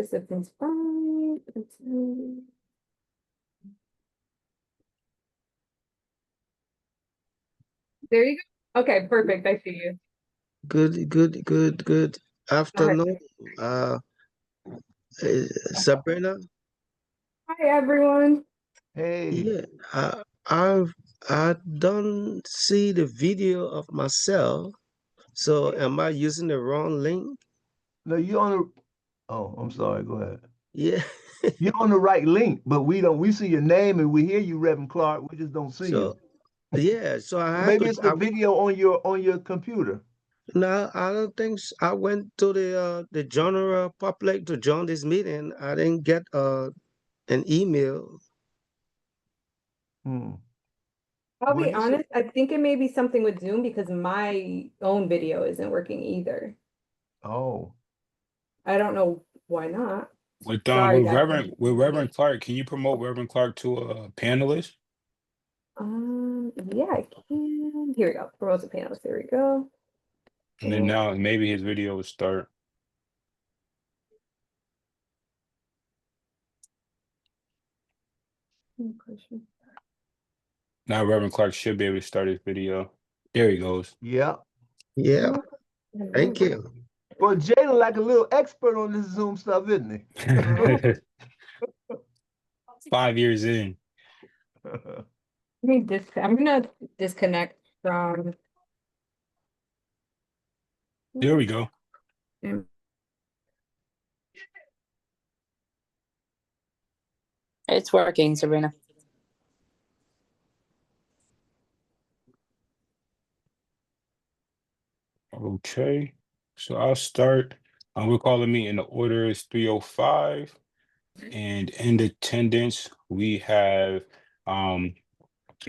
participants 5. There you go. Okay, perfect. I see you. Good Go ahead. afternoon, uh, Sabrina. Hi, everyone. Hey, Yeah, I don't see the video of myself. So am I using the wrong link? no, you on the, oh, I'm sorry, go ahead. Yeah. You're on the right link, but we see your name and we hear you, Reverend Clark. We just don't see you. So yeah, so I Or had maybe to. it's the video on your computer. No, I don't think so. I went to the general public to join this meeting. I didn't get an email. Hmm. I'll Well, be you should, honest, I think it may be something with Zoom because my own video isn't working either. oh, I don't know why not. With Sorry, guys. Reverend Clark, can you promote Reverend Clark to a panelist? Yeah, I can. Here we go. Promote the panelist. There we go. And then now maybe his video will start. Question. Now Reverend Clark should be able to start his video. There he goes. yeah. Yeah, thank you. Well, Jalen like a little expert on this Zoom stuff, isn't he? 5 years in. I'm gonna disconnect from. There we go. It's working, Sabrina. Okay, so I'll start. We'll call the meeting. The order is 3:05, and in attendance we have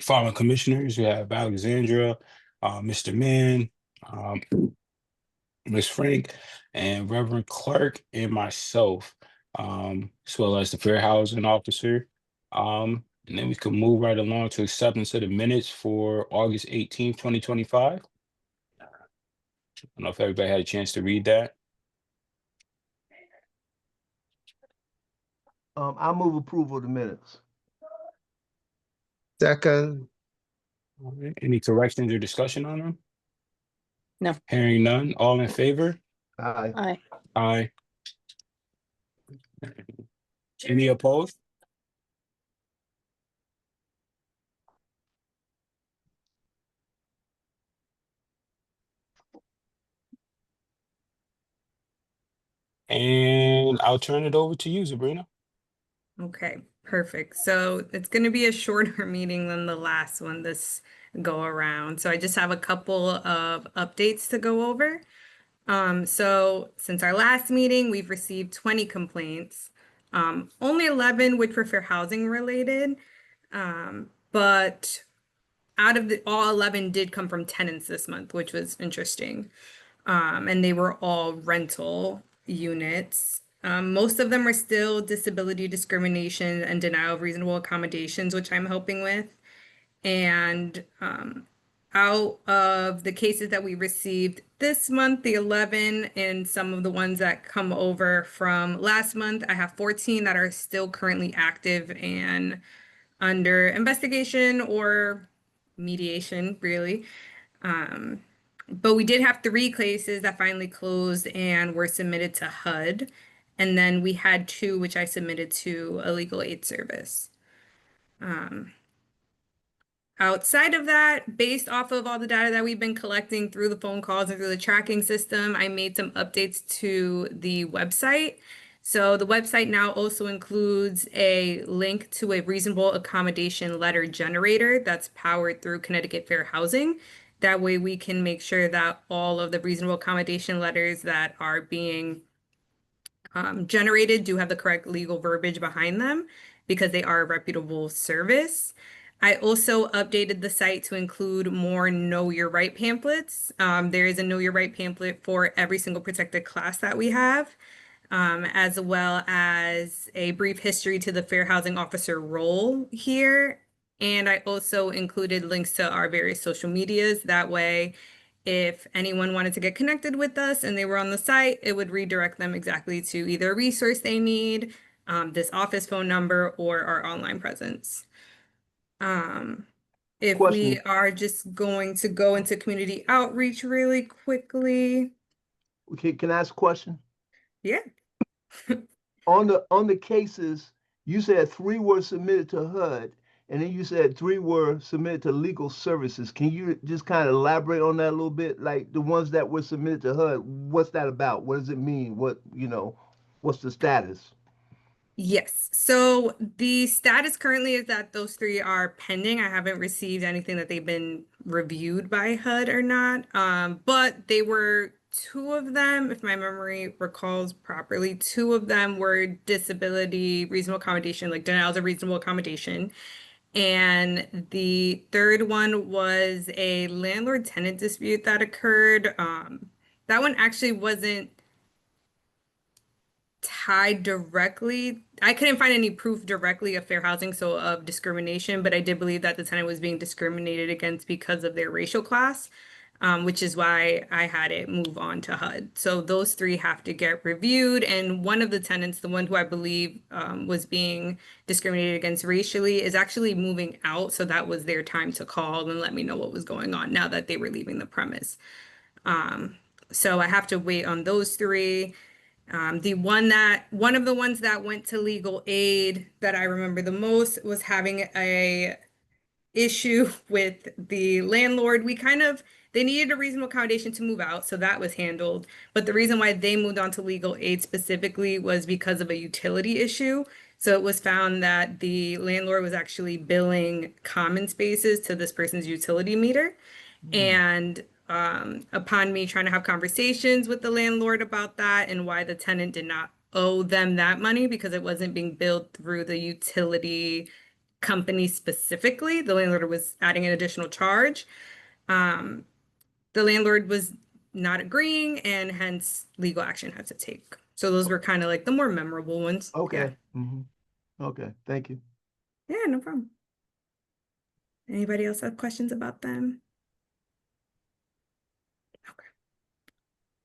following commissioners. We have Alexandra, Mr. Mann, Ms. Frank, and Reverend Clark, and myself, as well as the fair housing officer. And then we can move right along to acceptance of the minutes for August 18th, 2025. I don't know if everybody had a chance to read that. I move approval of the minutes. Second, All right. Any corrections or discussion on them? No. Hearing none, all in favor? Aye. Aye. Aye. Any opposed? And I'll turn it over to you, Sabrina. Okay, perfect. So it's going to be a shorter meeting than the last one this go around. So I just have a couple of updates to go over. So since our last meeting, we've received 20 complaints, only 11 which were fair housing related, but out of all 11 did come from tenants this month, which was interesting. And they were all rental units. Most of them are still disability discrimination and denial of reasonable accommodations, which I'm helping with. And out of the cases that we received this month, the 11, and some of the ones that come over from last month, I have 14 that are still currently active and under investigation or mediation, really. But we did have 3 cases that finally closed and were submitted to HUD. And then we had 2 which I submitted to a legal aid service. Outside of that, based off of all the data that we've been collecting through the phone calls and through the tracking system, I made some updates to the website. So the website now also includes a link to a reasonable accommodation letter generator that's powered through Connecticut Fair Housing. That way we can make sure that all of the reasonable accommodation letters that are being generated do have the correct legal verbiage behind them because they are a reputable service. I also updated the site to include more Know Your Right pamphlets. There is a Know Your Right pamphlet for every single protected class that we have, as well as a brief history to the fair housing officer role here. And I also included links to our various social medias. That way, if anyone wanted to get connected with us and they were on the site, it would redirect them exactly to either a resource they need, this office phone number, or our online presence. If we Question. are just going to go into community outreach really quickly. Okay, can I ask a question? Yeah. On the cases, you said 3 were submitted to HUD, and then you said 3 were submitted to legal services. Can you just kind of elaborate on that a little bit? Like the ones that were submitted to HUD, what's that about? What does it mean? What's the status? Yes. So the status currently is that those 3 are pending. I haven't received anything that they've been reviewed by HUD or not. But they were 2 of them, if my memory recalls properly, 2 of them were disability reasonable accommodation, like denials of reasonable accommodation. And the 3rd one was a landlord-tenant dispute that occurred. That one actually wasn't tied directly. I couldn't find any proof directly of fair housing, so of discrimination, but I did believe that the tenant was being discriminated against because of their racial class, which is why I had it move on to HUD. So those 3 have to get reviewed, and one of the tenants, the one who I believe was being discriminated against racially, is actually moving out, so that was their time to call and let me know what was going on now that they were leaving the premise. So I have to wait on those 3. One of the ones that went to legal aid that I remember the most was having a issue with the landlord. They needed a reasonable accommodation to move out, so that was handled. But the reason why they moved on to legal aid specifically was because of a utility issue. So it was found that the landlord was actually billing common spaces to this person's utility meter. And upon me trying to have conversations with the landlord about that and why the tenant did not owe them that money because it wasn't being billed through the utility company specifically, the landlord was adding an additional charge. The landlord was not agreeing, and hence legal action had to take. So those were kind of like the more memorable ones. Okay. Okay, thank you. Yeah, no problem. Anybody else have questions about them?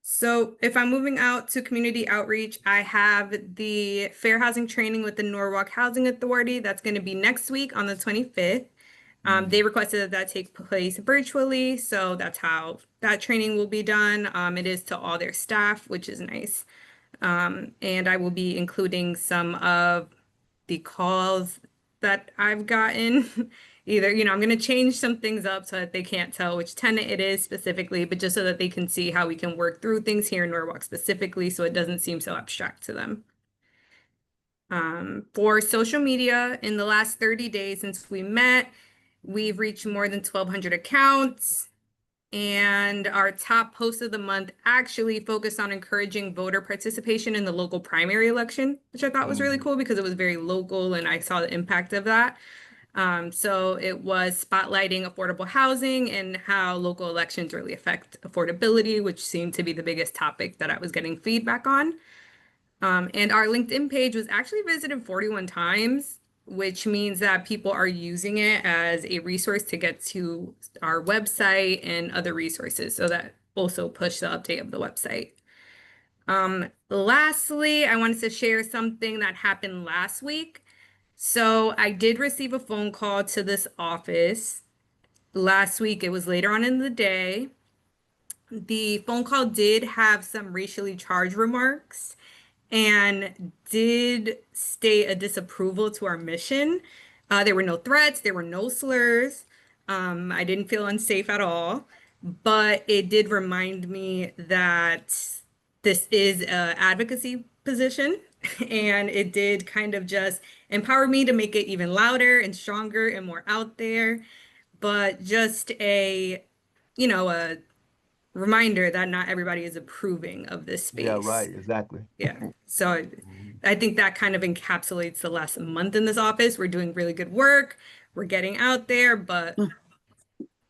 So if I'm moving out to community outreach, I have the fair housing training with the Norwalk Housing Authority. That's going to be next week on the 25th. They requested that that take place virtually, so that's how that training will be done. It is to all their staff, which is nice. And I will be including some of the calls that I've gotten. Either, I'm going to change some things up so that they can't tell which tenant it is specifically, but just so that they can see how we can work through things here in Norwalk specifically so it doesn't seem so abstract to them. For social media, in the last 30 days since we met, we've reached more than 1,200 accounts. And our top post of the month actually focused on encouraging voter participation in the local primary election, which I thought was really cool because it was very local and I saw the impact of that. So it was spotlighting affordable housing and how local elections really affect affordability, which seemed to be the biggest topic that I was getting feedback on. And our LinkedIn page was actually visited 41 times, which means that people are using it as a resource to get to our website and other resources. So that also pushed the update of the website. Lastly, I wanted to share something that happened last week. So I did receive a phone call to this office last week. It was later on in the day. The phone call did have some racially charged remarks and did state a disapproval to our mission. There were no threats, there were no slurs. I didn't feel unsafe at all, but it did remind me that this is an advocacy position, and it did kind of just empower me to make it even louder and stronger and more out there. But just a reminder that not everybody is approving of this space. Yeah, right, exactly. Yeah. So I think that kind of encapsulates the last month in this office. We're doing really good work. We're getting out there, but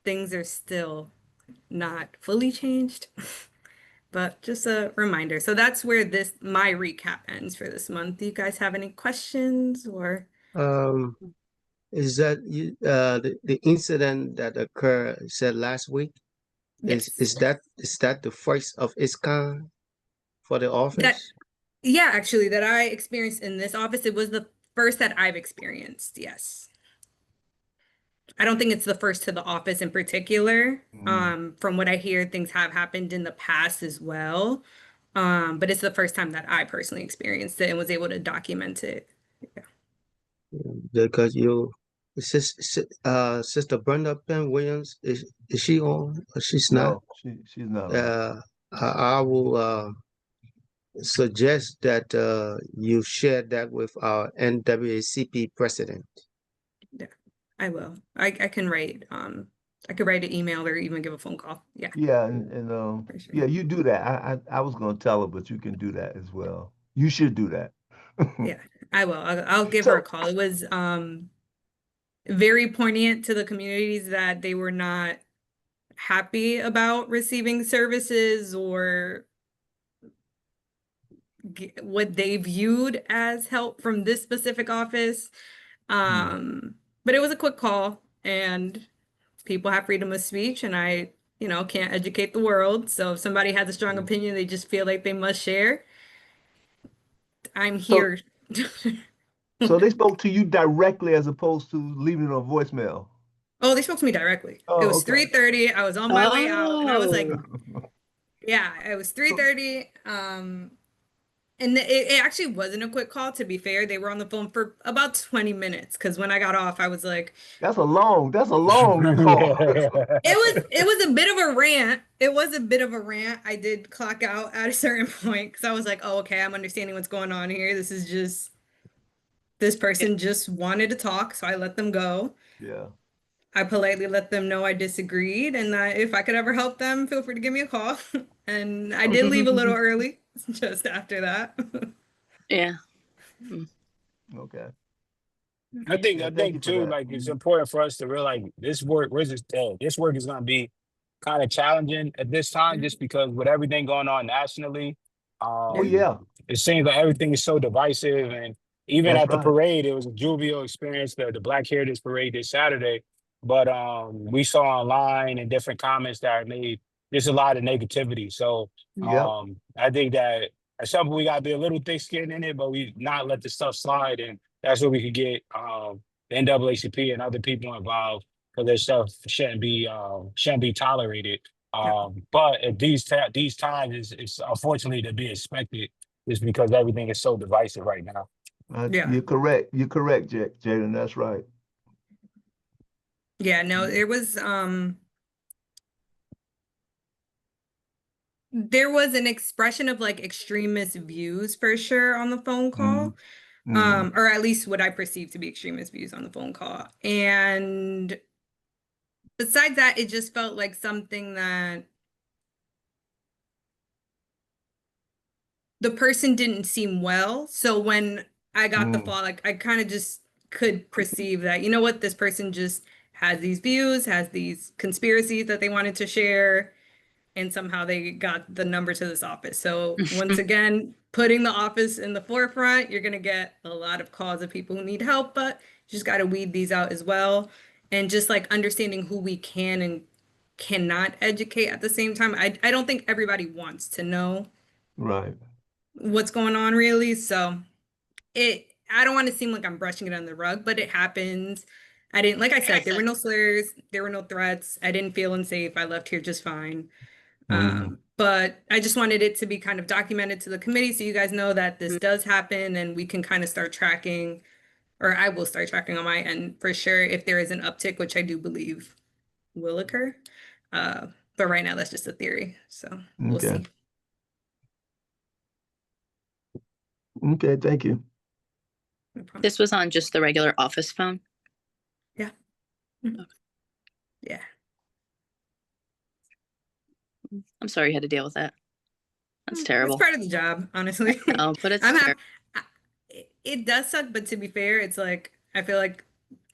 things are still not fully changed. But just a reminder. So that's where my recap ends for this month. Do you guys have any questions or? Is that the incident that occurred, said last week? Is Yes. is that the first of its kind for the office? Yeah, actually, that I experienced in this office, it was the first that I've experienced. Yes. I don't think it's the first to the office in particular. From what I hear, things have happened in the past as well. But it's the first time that I personally experienced it and was able to document it. Because Sister Brenda Penn Williams, is she on? Or she's not? No, she's not on. I will suggest that you share that with our NAACP president. Yeah, I will. I can write I could write an email or even give a phone call. Yeah, Yeah, and for sure. yeah, you do that. I was gonna tell her, but you can do that as well. You should do that. Yeah, I will. I'll give her a So, call. It was very poignant to the communities that they were not happy about receiving services or what they viewed as help from this specific office. But it was a quick call and people have freedom of speech and I, can't educate the world. So if somebody has a strong opinion, they just feel like they must share. I'm so, here. so they spoke to you directly as opposed to leaving a voicemail. Oh, they spoke to me directly. It Oh, was okay. 3:30. I was on my way out and I was like, Oh, yeah, it was 3:30. And it actually wasn't a quick call, to be fair. They were on the phone for about 20 minutes because when I got off, I was like, That's a long call. it was a bit of a rant. It was a bit of a rant. I did clock out at a certain point because I was like, oh, okay, I'm understanding what's going on here. This person just wanted to talk, so I let them go. Yeah. I politely let them know I disagreed and that if I could ever help them, feel free to give me a call. And I did leave a little early just after that. yeah. Okay. I think Yeah, I thank you think for too, that. like it's important for us to realize this work, this work is gonna be kind of challenging at this time, just because with everything going on nationally, Oh yeah, it seems like everything is so divisive. And even that's at the right. parade, it was a jovial experience, the Black Heritage Parade this Saturday. But we saw online and different comments that are made, there's a lot of negativity. So Yep. I think that at some point we gotta be a little thick skinned in it, but we not let the stuff slide. And that's where we could get the NAACP and other people involved, because their stuff shouldn't be tolerated. But at these times, it's unfortunately to be expected, just because everything is so divisive right now. Yeah. You're correct. You're correct, Jaden. That's right. Yeah, no, there was an expression of like extremist views for sure on the phone call. Or at least what I perceive to be extremist views on the phone call. And besides that, it just felt like something that the person didn't seem well. So when I got the call, like I kind of just could perceive that, you know what, this person just has these views, has these conspiracies that they wanted to share, and somehow they got the number to this office. So once again, putting the office in the forefront, you're gonna get a lot of calls of people who need help, but you just got to weed these out as well. And just like understanding who we can and cannot educate at the same time. I don't think everybody wants to know Right. what's going on really. So I don't want to seem like I'm brushing it under the rug, but it happens. I didn't, like I said, there were no slurs, there were no threats. I didn't feel unsafe. I left here just fine. But I just wanted it to be kind of documented to the committee so you guys know that this does happen and we can kind of start tracking, or I will start tracking on my end for sure if there is an uptick, which I do believe will occur. But right now that's just a theory. So we'll Okay. see. Okay, thank you. No problem. This was on just the regular office phone. Yeah. Yeah. I'm sorry you had to deal with that. That's terrible. It's part of the job, honestly. Oh, but it's I'm terrible. it does suck, but to be fair, it's like I feel like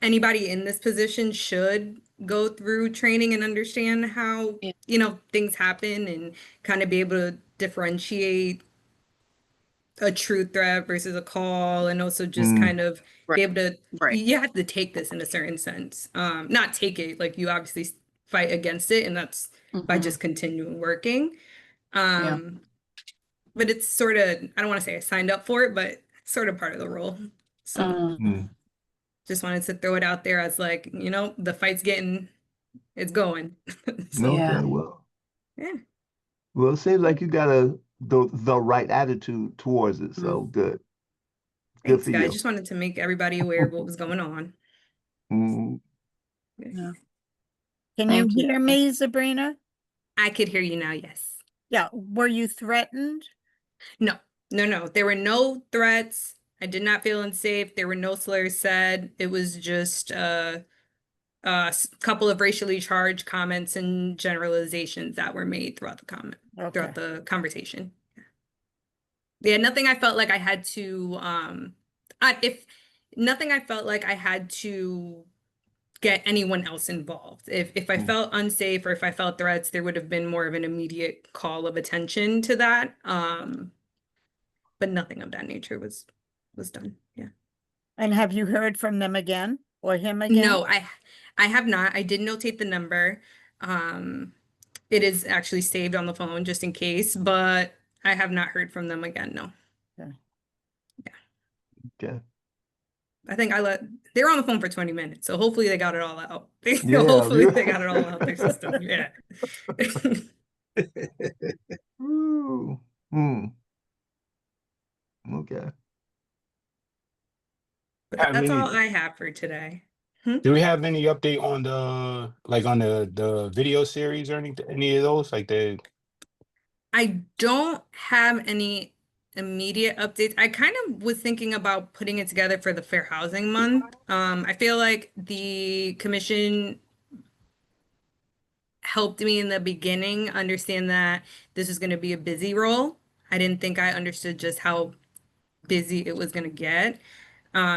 anybody in this position should go through training and understand how, Yeah. Things happen and kind of be able to differentiate a true threat versus a call, and also just kind of Right. be able to Right. you have to take this in a certain sense. Not take it, like you obviously fight against it, and that's by Mhm. just continuing working. Yeah. But it's sort of, I don't want to say I signed up for it, but it's sort of part of the role. So Mm. just wanted to throw it out there as like, the fight's it's going. So Yeah. Okay, well, yeah. it seems like you got the right attitude towards it. So good. Good Thanks, for guys. you. Just wanted to make everybody aware of what was going on. Mm, Yeah. Can you Thank you. hear me, Sabrina? I could hear you now, yes. Yeah, were you threatened? No, no. There were no threats. I did not feel unsafe. There were no slurs said. It was just a couple of racially charged comments and generalizations that were made throughout Okay. throughout the conversation. Yeah, nothing I felt like I had to if nothing I felt like I had to get anyone else involved. If I Mm. felt unsafe or if I felt threats, there would have been more of an immediate call of attention to that. But nothing of that nature was done. Yeah. And have you heard from them again or him again? No, I have not. I did notate the number. It is actually saved on the phone just in case, but I have not heard from them again. No. okay. I think they were on the phone for 20 minutes, so hopefully they got it all out. Yeah, Hopefully you- they got it all out their system. Yeah. Ooh. Mm. Okay. But Have that's all any- I have for today. Do we have any update on the video series or any of those? Like I don't have any immediate updates. I kind of was thinking about putting it together for the Fair Housing Month. I feel like the commission helped me in the beginning understand that this was going to be a busy role. I didn't think I understood just how busy it was going to get.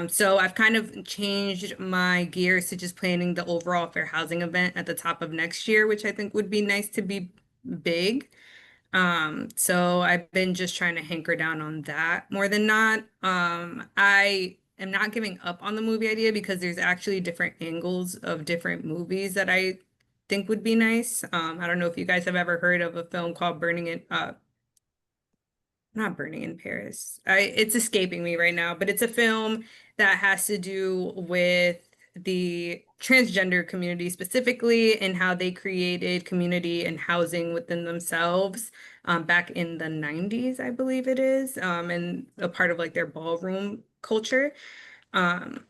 So I've kind of changed my gears to just planning the overall fair housing event at the top of next year, which I think would be nice to be big. So I've been just trying to hanker down on that more than not. I am not giving up on the movie idea because there's actually different angles of different movies that I think would be nice. I don't know if you guys have ever heard of a film called not Burning in Paris. It's escaping me right now, but it's a film that has to do with the transgender community specifically and how they created community and housing within themselves back in the 90s, I believe it is, and a part of like their ballroom culture.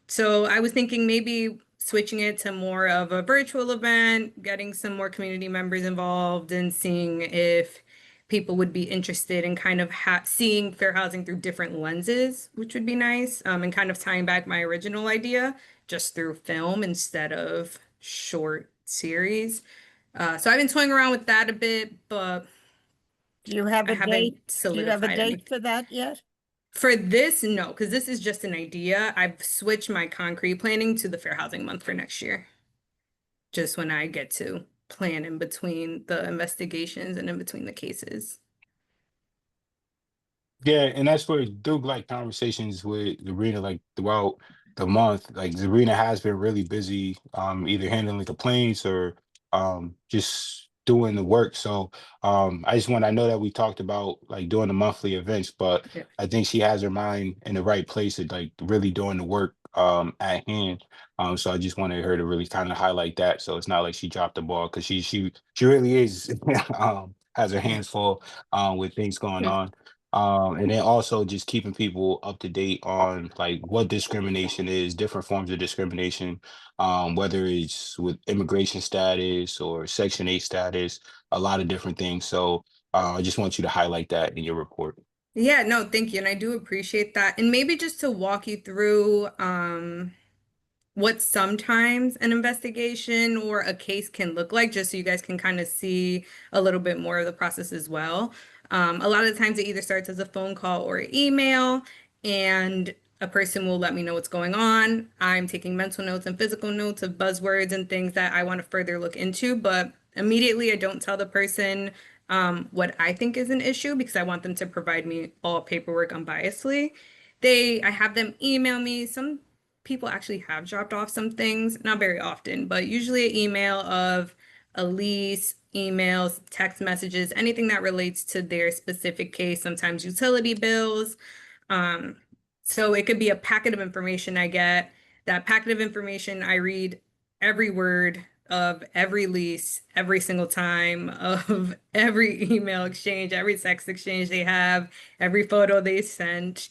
So I was thinking maybe switching it to more of a virtual event, getting some more community members involved and seeing if people would be interested in kind of seeing fair housing through different lenses, which would be nice, and kind of tying back my original idea just through film instead of short series. So I've been toying around with that a bit, but Do you have I a haven't date? Do you have a solidified date anything. for that yet? For this, no, because this is just an idea. I've switched my concrete planning to the Fair Housing Month for next year. Just when I get to plan in between the investigations and in between the cases. Yeah, and that's where Duke like conversations with Zarina like throughout the month. Like Zarina has been really busy, either handling complaints or just doing the work. So I know that we talked about like doing the monthly events, but Yeah. I think she has her mind in the right place at like really doing the work at hand. So I just wanted her to really kind of highlight that. So it's not like she dropped the ball because she really is has her hands full with things going Yeah. on. And then also just keeping people up to date on like what discrimination is, different forms of discrimination, whether it's with immigration status or Section 8 status, a lot of different things. So I just want you to highlight that in your report. Yeah, no, thank you. And I do appreciate that. And maybe just to walk you through what sometimes an investigation or a case can look like, just so you guys can kind of see a little bit more of the process as well. A lot of the times it either starts as a phone call or email, and a person will let me know what's going on. I'm taking mental notes and physical notes of buzzwords and things that I want to further look into, but immediately I don't tell the person what I think is an issue because I want them to provide me all paperwork unbiasedly. I have them email me. Some people actually have dropped off some things, not very often, but usually an email of a lease, emails, text messages, anything that relates to their specific case, sometimes utility bills. So it could be a packet of information I get. That packet of information, I read every word of every lease, every single time, of every email exchange, every text exchange they have, every photo they sent.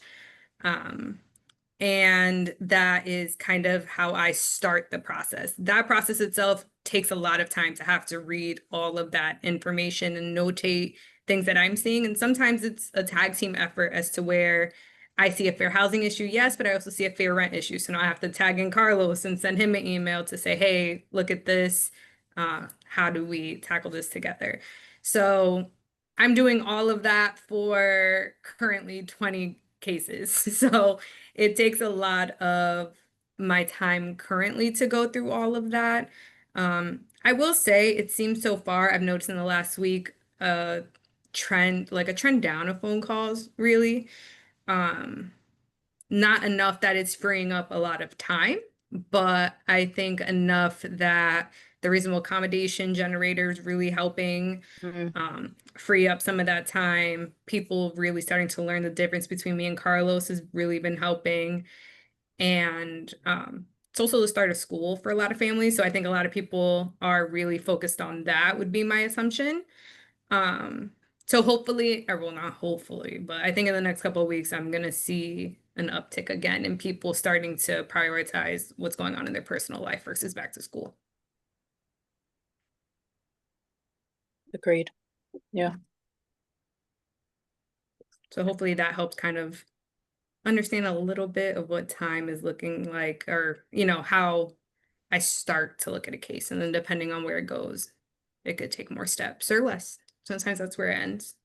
And that is kind of how I start the process. That process itself takes a lot of time to have to read all of that information and notate things that I'm seeing. And sometimes it's a tag team effort as to where I see a fair housing issue, yes, but I also see a fair rent issue. So now I have to tag in Carlos and send him an email to say, hey, look at this. How do we tackle this together? So I'm doing all of that for currently 20 cases. So it takes a lot of my time currently to go through all of that. I will say it seems so far, I've noticed in the last week, a trend down of phone calls, really. Not enough that it's freeing up a lot of time, but I think enough that the reasonable accommodation generator is really helping free up some of that time. People really starting to learn the difference between me and Carlos has really been helping. And it's also the start of school for a lot of families. So I think a lot of people are really focused on that, would be my assumption. So hopefully, or well, not hopefully, but I think in the next couple of weeks, I'm gonna see an uptick again in people starting to prioritize what's going on in their personal life versus back to school. Agreed. Yeah. So hopefully that helps kind of understand a little bit of what time is looking like, or, you know, how I start to look at a case. And then depending on where it goes, it could take more steps or less. Sometimes that's where it ends.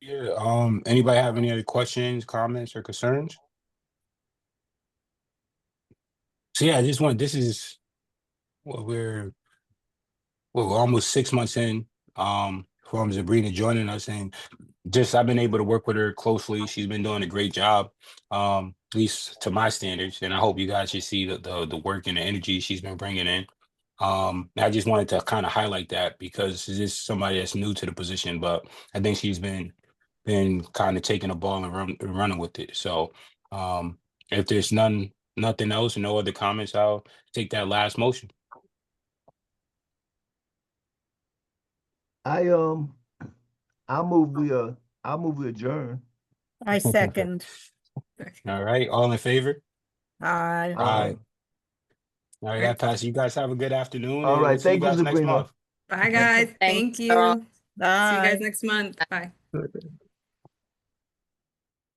Yeah, anybody have any other questions, comments, or concerns? So yeah, this is what we're almost 6 months in, from Sabrina joining us, and just I've been able to work with her closely. She's been doing a great job, at least to my standards, and I hope you guys should see the work and the energy she's been bringing in. I just wanted to kind of highlight that because this is somebody that's new to the position, but I think she's been kind of taking the ball and running with it. So if there's nothing else, no other comments, I'll take that last motion. I'll move we adjourn. I second. All right, all in favor? Aye. Aye. All right, that passes. You guys have a good afternoon. All and right, we'll see you thank you, guys next Sabrina. month. Bye, guys. Thanks, Thank Carl. you. See you guys Bye. next month. Bye.